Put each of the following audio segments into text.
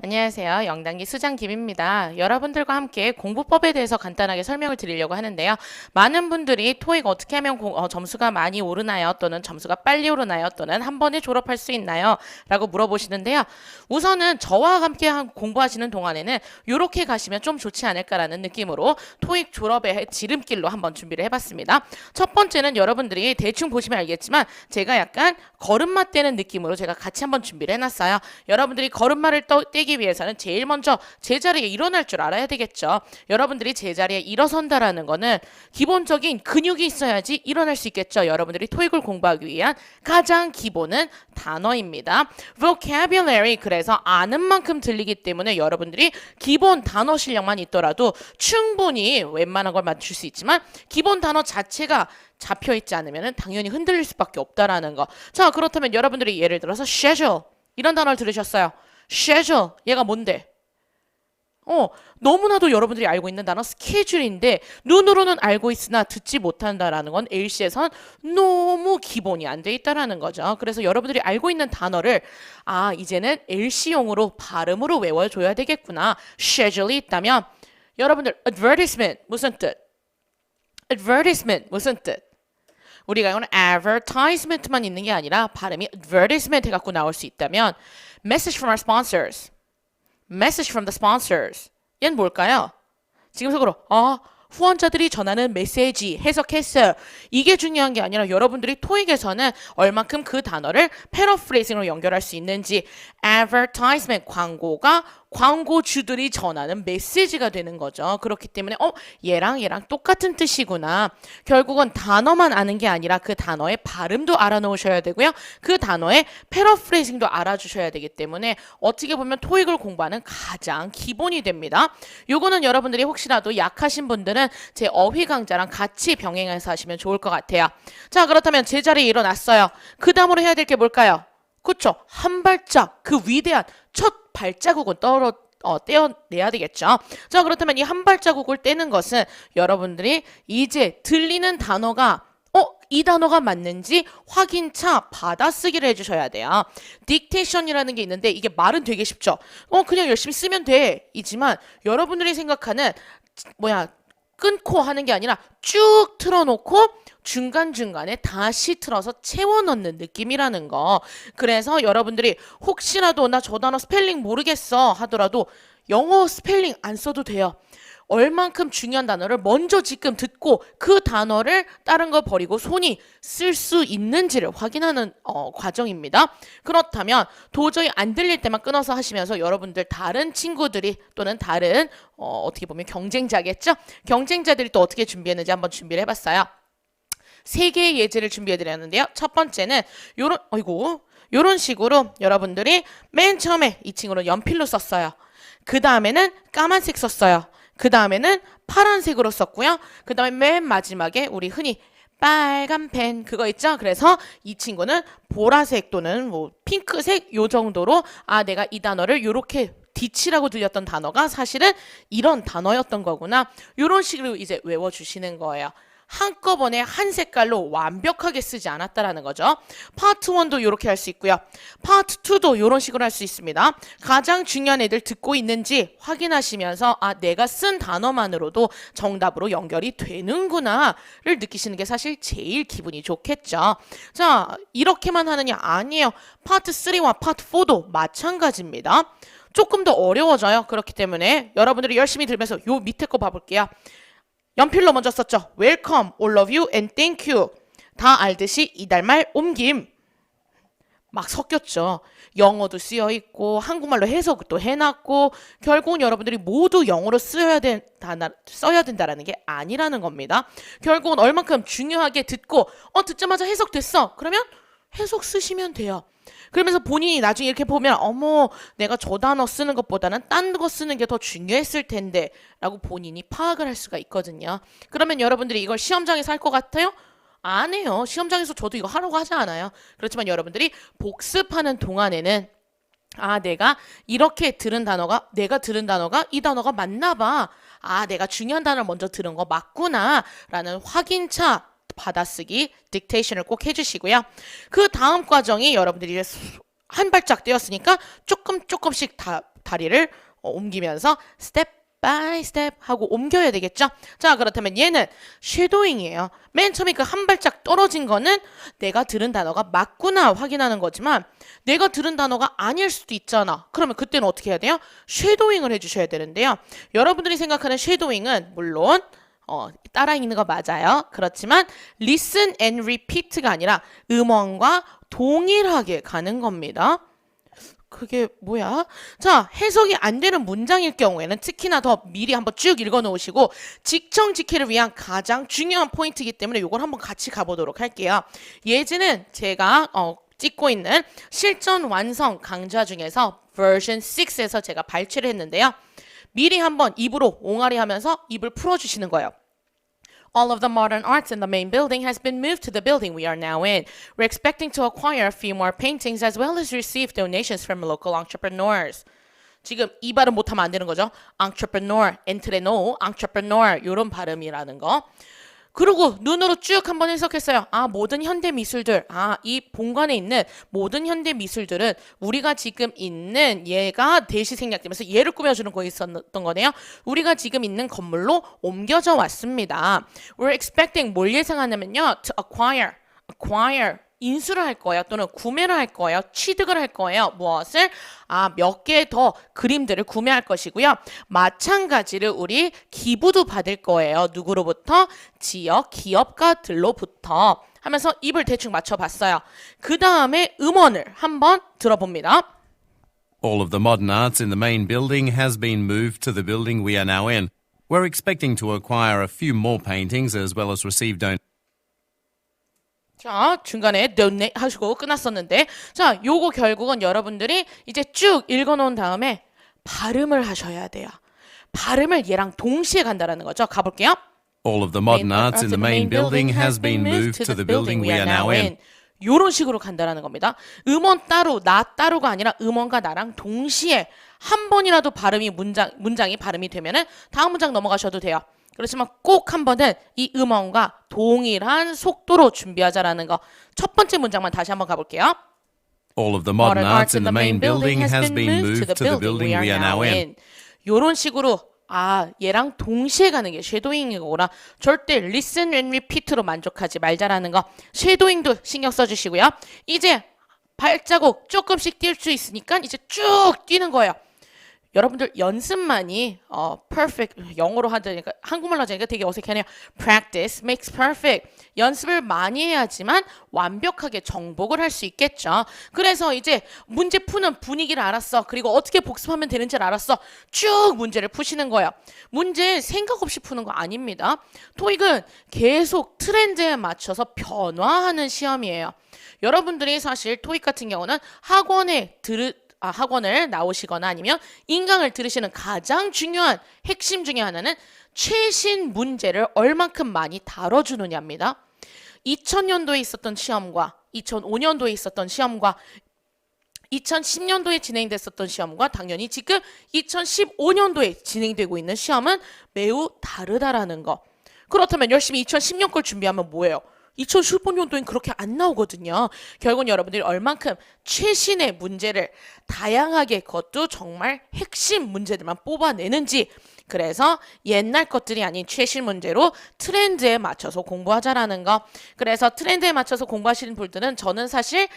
안녕하세요. 영단기 수장 김입니다. 여러분들과 함께 공부법에 대해서 간단하게 설명을 드리려고 하는데요. 많은 분들이 토익 어떻게 하면 점수가 많이 오르나요? 또는 점수가 빨리 오르나요? 또는 한 번에 졸업할 수 있나요? 라고 물어보시는데요. 우선은 저와 함께 공부하시는 동안에는 이렇게 가시면 좀 좋지 않을까라는 느낌으로 토익 졸업의 지름길로 한번 준비를 해봤습니다. 첫 번째는 여러분들이 대충 보시면 알겠지만 제가 약간 걸음마 떼는 느낌으로 제가 같이 한번 준비를 해놨어요. 여러분들이 걸음마를 떼기 위해서는 제일 먼저 제자리에 일어날 줄 알아야 되겠죠. 여러분들이 제자리에 일어선다라는 거는 기본적인 근육이 있어야지 일어날 수 있겠죠. 여러분들이 토익을 공부하기 위한 가장 기본은 단어입니다. vocabulary, 그래서 아는 만큼 들리기 때문에 여러분들이 기본 단어 실력만 있더라도 충분히 웬만한 걸 맞출 수 있지만 기본 단어 자체가 잡혀있지 않으면 당연히 흔들릴 수밖에 없다라는 거. 자, 그렇다면 여러분들이 예를 들어서 schedule 이런 단어를 들으셨어요. schedule, 얘가 뭔데? 너무나도 여러분들이 알고 있는 단어 스케줄인데 눈으로는 알고 있으나 듣지 못한다라는 건 일시에선 너무 기본이 안 돼 있다라는 거죠. 그래서 여러분들이 알고 있는 단어를 이제는 일시용으로 발음으로 외워줘야 되겠구나. schedule이 있다면 여러분들 advertisement 무슨 뜻? advertisement 무슨 뜻? 우리가 이거는 advertisement만 있는 게 아니라 발음이 advertisement 해갖고 나올 수 있다면 message from our sponsors, message from the sponsors, 얘는 뭘까요? 지금 속으로 후원자들이 전하는 메시지 해석했어요. 이게 중요한 게 아니라 여러분들이 토익에서는 얼만큼 그 단어를 패러프레이징으로 연결할 수 있는지. advertisement, 광고가 광고주들이 전하는 메시지가 되는 거죠. 그렇기 때문에 얘랑 똑같은 뜻이구나. 결국은 단어만 아는 게 아니라 그 단어의 발음도 알아놓으셔야 되고요. 그 단어의 패러프레이징도 알아주셔야 되기 때문에 어떻게 보면 토익을 공부하는 가장 기본이 됩니다. 요거는 여러분들이 혹시라도 약하신 분들은 제 어휘 강좌랑 같이 병행해서 하시면 좋을 것 같아요. 자, 그렇다면 제자리에 일어났어요. 그 다음으로 해야 될 게 뭘까요? 그쵸? 한 발짝, 그 위대한 첫 발자국은 떼어내야 되겠죠. 자, 그렇다면 이 한 발자국을 떼는 것은 여러분들이 이제 들리는 단어가 이 단어가 맞는지 확인차 받아쓰기를 해주셔야 돼요. 딕테이션이라는 게 있는데 이게 말은 되게 쉽죠. 그냥 열심히 쓰면 돼. 이지만 여러분들이 생각하는 끊고 하는 게 아니라 쭉 틀어놓고 중간중간에 다시 틀어서 채워 넣는 느낌이라는 거. 그래서 여러분들이 혹시라도 나 저 단어 스펠링 모르겠어 하더라도 영어 스펠링 안 써도 돼요. 얼만큼 중요한 단어를 먼저 지금 듣고 그 단어를 다른 거 버리고 손이 쓸 수 있는지를 확인하는 과정입니다. 그렇다면 도저히 안 들릴 때만 끊어서 하시면서 여러분들 다른 친구들이 또는 다른 어떻게 보면 경쟁자겠죠? 경쟁자들이 또 어떻게 준비했는지 한번 준비를 해봤어요. 3개의 예제를 준비해드렸는데요. 첫 번째는 요런 식으로 여러분들이 맨 처음에 이 친구는 연필로 썼어요. 그 다음에는 까만색 썼어요. 그 다음에는 파란색으로 썼고요. 그 다음에 맨 마지막에 우리 흔히 빨간 펜 그거 있죠? 그래서 이 친구는 보라색 또는 핑크색 요 정도로 내가 이 단어를 요렇게 뒤치라고 들렸던 단어가 사실은 이런 단어였던 거구나. 요런 식으로 이제 외워주시는 거예요. 한꺼번에 한 색깔로 완벽하게 쓰지 않았다라는 거죠. 파트 1도 이렇게 할 수 있고요. 파트 2도 이런 식으로 할 수 있습니다. 가장 중요한 애들 듣고 있는지 확인하시면서 내가 쓴 단어만으로도 정답으로 연결이 되는구나를 느끼시는 게 사실 제일 기분이 좋겠죠. 자, 이렇게만 하느냐? 아니에요. 파트 3와 파트 4도 마찬가지입니다. 조금 더 어려워져요. 그렇기 때문에 여러분들이 열심히 들면서 요 밑에 거 봐볼게요. 연필로 먼저 썼죠. Welcome, all of you, and thank you. 다 알듯이 이달말 옮김. 막 섞였죠. 영어도 쓰여있고 한국말로 해석도 해놨고 결국은 여러분들이 모두 영어로 써야 된다라는 게 아니라는 겁니다. 결국은 얼만큼 중요하게 듣고 듣자마자 해석됐어. 그러면 해석 쓰시면 돼요. 그러면서 본인이 나중에 이렇게 보면 내가 저 단어 쓰는 것보다는 딴 거 쓰는 게 더 중요했을 텐데 라고 본인이 파악을 할 수가 있거든요. 그러면 여러분들이 이걸 시험장에서 할 것 같아요? 안 해요. 시험장에서 저도 이거 하라고 하지 않아요. 그렇지만 여러분들이 복습하는 동안에는 내가 이렇게 내가 들은 단어가 이 단어가 맞나 봐. 내가 중요한 단어를 먼저 들은 거 맞구나 라는 확인차 받아쓰기, 딕테이션을 꼭 해주시고요. 그 다음 과정이 여러분들이 이제 한 발짝 떼었으니까 조금씩 다리를 옮기면서 step by step 하고 옮겨야 되겠죠? 자, 그렇다면 얘는 쉐도잉이에요. 맨 처음에 그 한 발짝 떨어진 거는 내가 들은 단어가 맞구나 확인하는 거지만 내가 들은 단어가 아닐 수도 있잖아. 그러면 그때는 어떻게 해야 돼요? 쉐도잉을 해주셔야 되는데요. 여러분들이 생각하는 쉐도잉은 물론 따라 읽는 거 맞아요. 그렇지만 listen and repeat가 아니라 음원과 동일하게 가는 겁니다. 그게 뭐야? 자, 해석이 안 되는 문장일 경우에는 특히나 더 미리 한번 쭉 읽어 놓으시고 직청직해를 위한 가장 중요한 포인트이기 때문에 이걸 한번 같이 가보도록 할게요. 예제는 제가 찍고 있는 실전 완성 강좌 중에서 version 6에서 제가 발췌를 했는데요. 미리 한번 입으로 옹알이 하면서 입을 풀어주시는 거예요. All of the modern arts in the main building has been moved to the building we are now in. We're expecting to acquire a few more paintings as well as receive donations from local entrepreneurs. 지금 이 발음 못하면 안 되는 거죠. entrepreneur, entrepreneur, entrepreneur 이런 발음이라는 거. 그리고 눈으로 쭉 한번 해석했어요. 아, 모든 현대 미술들, 이 본관에 있는 모든 현대 미술들은 우리가 지금 있는 얘가 대시 생략되면서 얘를 꾸며주는 거 있었던 거네요. 우리가 지금 있는 건물로 옮겨져 왔습니다. We're expecting 뭘 예상하냐면요. To acquire. 인수를 할 거예요. 또는 구매를 할 거예요. 취득을 할 거예요. 무엇을? 몇 개 더 그림들을 구매할 것이고요. 마찬가지를 우리 기부도 받을 거예요. 누구로부터? 지역 기업가들로부터 하면서 입을 대충 맞춰봤어요. 그 다음에 음원을 한번 들어봅니다. All of the modern arts in the main building has been moved to the building we are now in. We're expecting to acquire a few more paintings as well as receive donations. 자, 중간에 donate 하시고 끝났었는데 자, 요거 결국은 여러분들이 이제 쭉 읽어놓은 다음에 발음을 하셔야 돼요. 발음을 얘랑 동시에 간다라는 거죠. 가볼게요. All of the modern arts in the main building has been moved to the building we are now in. 요런 식으로 간다라는 겁니다. 음원 따로, 나 따로가 아니라 음원과 나랑 동시에 한 번이라도 발음이 문장이 발음이 되면은 다음 문장 넘어가셔도 돼요. 그렇지만 꼭 한 번은 이 음원과 동일한 속도로 준비하자라는 거. 첫 번째 문장만 다시 한번 가볼게요. All of the modern arts in the main building has been moved to the building we are now in. 요런 식으로 얘랑 동시에 가는 게 쉐도잉이구나. 절대 listen and repeat로 만족하지 말자라는 거. 쉐도잉도 신경 써주시고요. 이제 발자국 조금씩 뛸 수 있으니까 이제 쭉 뛰는 거예요. 여러분들 연습만이 perfect 영어로 하자니까 한국말로 하자니까 되게 어색하네요. Practice makes perfect. 연습을 많이 해야지만 완벽하게 정복을 할 수 있겠죠. 그래서 이제 문제 푸는 분위기를 알았어. 그리고 어떻게 복습하면 되는지를 알았어. 쭉 문제를 푸시는 거예요. 문제 생각 없이 푸는 거 아닙니다. 토익은 계속 트렌드에 맞춰서 변화하는 시험이에요. 여러분들이 사실 토익 같은 경우는 학원을 나오시거나 아니면 인강을 들으시는 가장 중요한 핵심 중에 하나는 최신 문제를 얼만큼 많이 다뤄주느냐입니다. 2000년도에 있었던 시험과 2005년도에 있었던 시험과 2010년도에 진행됐었던 시험과 당연히 지금 2015년도에 진행되고 있는 시험은 매우 다르다라는 거. 그렇다면 열심히 2010년 걸 준비하면 뭐예요? 2015년도엔 그렇게 안 나오거든요. 결국은 여러분들이 얼만큼 최신의 문제를 다양하게 그것도 정말 핵심 문제들만 뽑아내는지 그래서 옛날 것들이 아닌 최신 문제로 트렌드에 맞춰서 공부하자라는 거. 그래서 트렌드에 맞춰서 공부하시는 분들은 저는 사실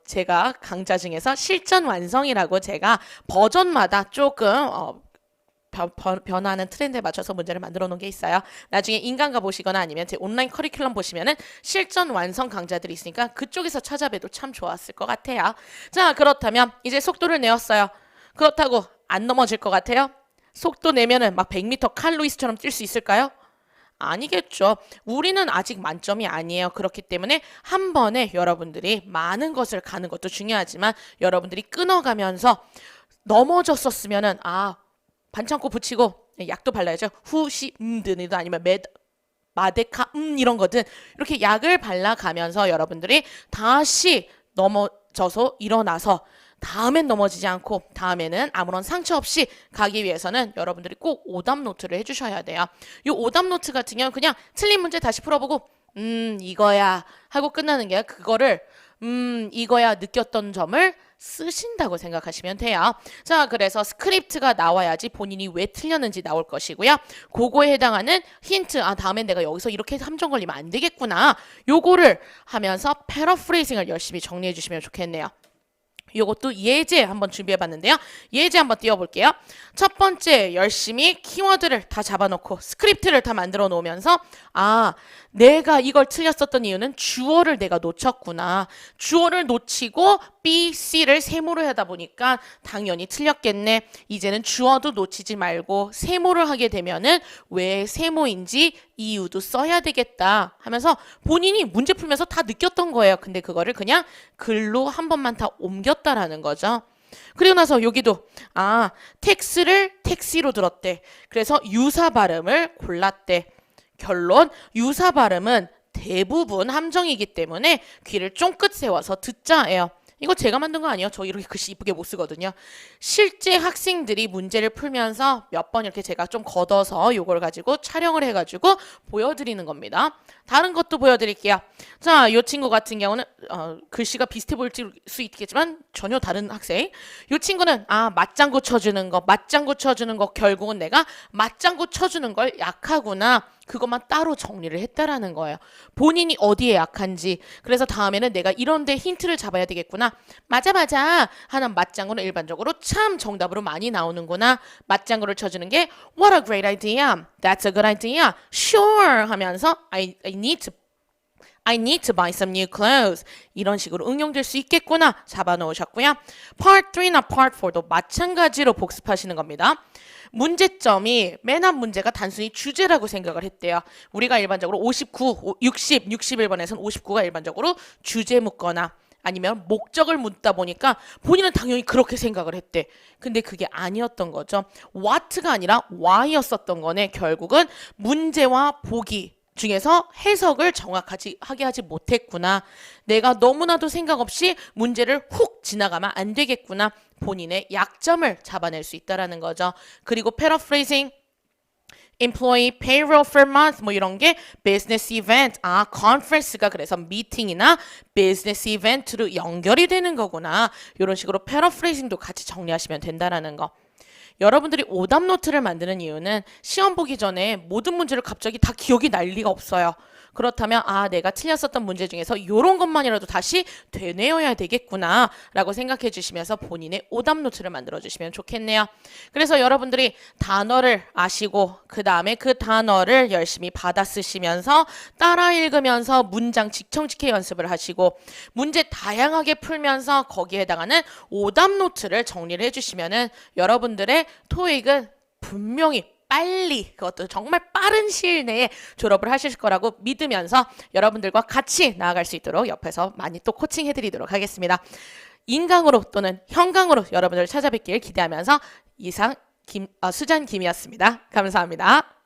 제가 강좌 중에서 실전 완성이라고 제가 버전마다 조금 변화하는 트렌드에 맞춰서 문제를 만들어 놓은 게 있어요. 나중에 인강가 보시거나 아니면 제 온라인 커리큘럼 보시면은 실전 완성 강좌들이 있으니까 그쪽에서 찾아봬도 참 좋았을 것 같아요. 자, 그렇다면 이제 속도를 내었어요. 그렇다고 안 넘어질 것 같아요? 속도 내면은 막 100m 칼 루이스처럼 뛸 수 있을까요? 아니겠죠. 우리는 아직 만점이 아니에요. 그렇기 때문에 한 번에 여러분들이 많은 것을 가는 것도 중요하지만 여러분들이 끊어가면서 넘어졌었으면은 반창고 붙이고 약도 발라야죠. 후시음드니도 아니면 마데카 이런 거든 이렇게 약을 발라가면서 여러분들이 다시 넘어져서 일어나서 다음엔 넘어지지 않고 다음에는 아무런 상처 없이 가기 위해서는 여러분들이 꼭 오답 노트를 해주셔야 돼요. 이 오답 노트 같은 경우는 그냥 틀린 문제 다시 풀어보고 이거야 하고 끝나는 게 아니라 그거를 이거야 느꼈던 점을 쓰신다고 생각하시면 돼요. 자, 그래서 스크립트가 나와야지 본인이 왜 틀렸는지 나올 것이고요. 그거에 해당하는 힌트, 다음엔 내가 여기서 이렇게 함정 걸리면 안 되겠구나. 요거를 하면서 패러프레이징을 열심히 정리해 주시면 좋겠네요. 요것도 예제 한번 준비해봤는데요. 예제 한번 띄워볼게요. 첫 번째, 열심히 키워드를 다 잡아놓고 스크립트를 다 만들어 놓으면서 내가 이걸 틀렸었던 이유는 주어를 내가 놓쳤구나. 주어를 놓치고 B, C를 세모로 하다 보니까 당연히 틀렸겠네. 이제는 주어도 놓치지 말고 세모를 하게 되면은 왜 세모인지 이유도 써야 되겠다 하면서 본인이 문제 풀면서 다 느꼈던 거예요. 근데 그거를 그냥 글로 한 번만 다 옮겼다라는 거죠. 그리고 나서 여기도 텍스를 택시로 들었대. 그래서 유사 발음을 골랐대. 결론, 유사 발음은 대부분 함정이기 때문에 귀를 쫑긋 세워서 듣자예요. 이거 제가 만든 거 아니에요. 저 이렇게 글씨 이쁘게 못 쓰거든요. 실제 학생들이 문제를 풀면서 몇 번 이렇게 제가 좀 걷어서 요걸 가지고 촬영을 해가지고 보여드리는 겁니다. 다른 것도 보여드릴게요. 자, 이 친구 같은 경우는 글씨가 비슷해 보일 수 있겠지만 전혀 다른 학생. 이 친구는 맞장구 쳐주는 거 결국은 내가 맞장구 쳐주는 걸 약하구나. 그것만 따로 정리를 했다라는 거예요. 본인이 어디에 약한지. 그래서 다음에는 내가 이런데 힌트를 잡아야 되겠구나. 맞아 하는 맞장구는 일반적으로 참 정답으로 많이 나오는구나. 맞장구를 쳐주는 게 What a great idea. That's a good idea. Sure 하면서 I need to buy some new clothes. 이런 식으로 응용될 수 있겠구나 잡아놓으셨고요. Part 3나 Part 4도 마찬가지로 복습하시는 겁니다. 문제점이 맨 앞 문제가 단순히 주제라고 생각을 했대요. 우리가 일반적으로 59, 60, 61번에서는 59가 일반적으로 주제 묻거나 아니면 목적을 묻다 보니까 본인은 당연히 그렇게 생각을 했대. 근데 그게 아니었던 거죠. what가 아니라 why였었던 거네. 결국은 문제와 보기 중에서 해석을 정확하게 하지 못했구나. 내가 너무나도 생각 없이 문제를 훅 지나가면 안 되겠구나. 본인의 약점을 잡아낼 수 있다라는 거죠. 그리고 paraphrasing, employee payroll for month 뭐 이런 게 business event, conference가 그래서 미팅이나 business event로 연결이 되는 거구나. 이런 식으로 paraphrasing도 같이 정리하시면 된다라는 거. 여러분들이 오답 노트를 만드는 이유는 시험 보기 전에 모든 문제를 갑자기 다 기억이 날 리가 없어요. 그렇다면 내가 틀렸었던 문제 중에서 이런 것만이라도 다시 되뇌어야 되겠구나 라고 생각해 주시면서 본인의 오답 노트를 만들어 주시면 좋겠네요. 그래서 여러분들이 단어를 아시고 그 다음에 그 단어를 열심히 받아 쓰시면서 따라 읽으면서 문장 직청직해 연습을 하시고 문제 다양하게 풀면서 거기에 해당하는 오답 노트를 정리를 해주시면은 여러분들의 토익은 분명히 빨리, 그것도 정말 빠른 시일 내에 졸업을 하실 거라고 믿으면서 여러분들과 같이 나아갈 수 있도록 옆에서 많이 또 코칭해드리도록 하겠습니다. 인강으로 또는 현강으로 여러분들 찾아뵙길 기대하면서 이상 수잔 김이었습니다. 감사합니다.